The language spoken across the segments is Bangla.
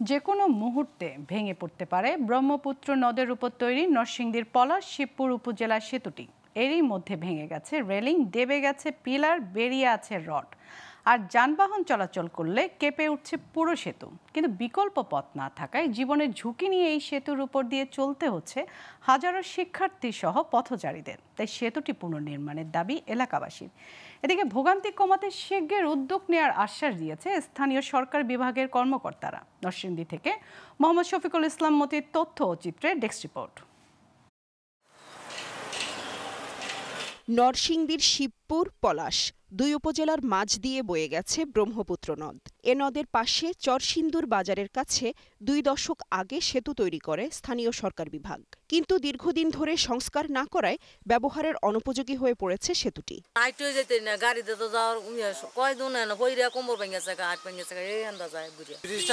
যে কোনো মুহূর্তে ভেঙে পড়তে পারে ব্রহ্মপুত্র নদের উপর তৈরি নরসিংদীর পলাশ শিবপুর উপজেলা সেতুটি। এরই মধ্যে ভেঙে গেছে রেলিং, দেবে গেছে পিলার, বেরিয়ে আছে রড। আর যানবাহন চলাচল করলে কেঁপে উঠছে পুরো সেতু। কিন্তু বিকল্প পথ না থাকায় জীবনের ঝুঁকি নিয়ে এই সেতুর উপর দিয়ে চলতে হচ্ছে হাজারো শিক্ষার্থী সহ পথচারীদের। তাই সেতুটি পুনর্নির্মাণের দাবি এলাকাবাসীর। এদিকে ভোগান্তি কমাতে শিগগির উদ্যোগ নেওয়ার আশ্বাস দিয়েছে স্থানীয় সরকার বিভাগের কর্মকর্তারা। নরসিংদী থেকে মোহাম্মদ শফিকুল ইসলাম মতির তথ্য ও চিত্রে ডেস্ক রিপোর্ট। নরসিংদীর শিবপুর পলাশ দুই উপজেলার মাঝ দিয়ে বয়ে গেছে ব্রহ্মপুত্র নদ। এ নদের পাশে চরসিন্দুর বাজারের কাছে 2 দশক আগে সেতু তৈরি করে স্থানীয় সরকার বিভাগ। কিন্তু দীর্ঘদিন ধরে সংস্কার না করায় ব্যবহারের অনুপযোগী হয়ে পড়েছে সেতুটি।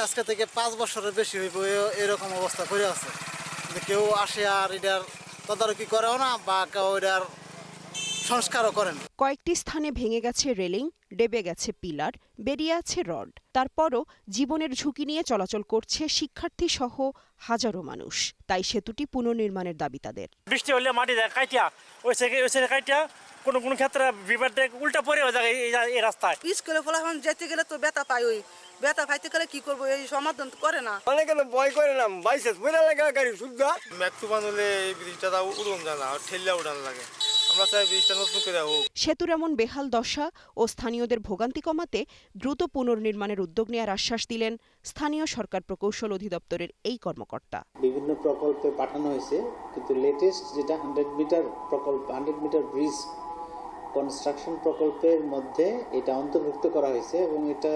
আজকে থেকে 5 বছরের বেশি হইব এরকম অবস্থা করে আছে। কেউ আসে আর এটার তদারকি করেও না বা কেউ এটার সংস্কারও করেন। কয়েকটি স্থানে ভেঙে গেছে রেলিং, ডেবে গেছে পিলার, বেরিয়ে আছে রড। তারপরও জীবনের ঝুঁকি নিয়ে চলাচল করছে শিক্ষার্থী সহ হাজারো মানুষ। তাই সেতুটি পুনর্নির্মাণের দাবি তাদের। বৃষ্টি হলে মাটি কাটিয়া ওই কাটিয়া কোনো ক্ষেত্রে বিপদ উল্টা পড়েও যায় এই রাস্তায়। স্কুলে ফলাফল যেতে গেলে তো ব্যথা পাই, ওই ব্যথা পাইতে গেলে কি করবো, এই সমাধান করে না। অনেকে ভয় করে না, বাইসেস বইরা লাগা গাড়ি সুদ্ধা ম্যাক্সিমাম হলে এই ব্রিজটা উড়ন যায় না, ঠেললে উড়ান লাগে। আমরা চাই ব্রিজটা নতুন করে হোক। সেতুর এমন বেহাল দশা ও স্থানীয়দের ভোগান্তি কমাতে দ্রুত পুনর্নির্মাণের উদ্যোগ নেওয়ার আশ্বাস দিলেন স্থানীয় সরকার প্রকৌশল অধিদপ্তরের এই কর্মকর্তা। বিভিন্ন প্রকল্পে পাঠানো হয়েছে, কিন্তু লেটেস্ট যেটা 100 মিটার প্রকল্প, 100 মিটার ব্রিজ কনস্ট্রাকশন প্রকল্পের মধ্যে এটা অন্তর্ভুক্ত করা হয়েছে এবং এটা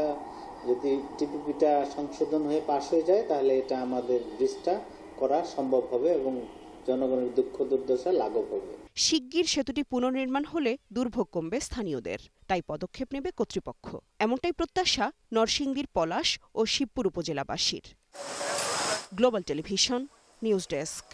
যদি টিপিপিটা সংশোধন হয়ে পাশ হয়ে যায় তাহলে এটা আমাদের ব্রিজটা করা সম্ভব হবে এবং জনগণের দুঃখ দুর্দশা লাঘব হবে। শিগগির সেতুটি পুনর্নির্মাণ হলে দুর্ভোগ কমবে স্থানীয়দের। তাই পদক্ষেপ নেবে কর্তৃপক্ষ। এমনটাই প্রত্যাশা নরসিংদীর পলাশ ও শিবপুর উপজেলাবাসীর। Global television news desk.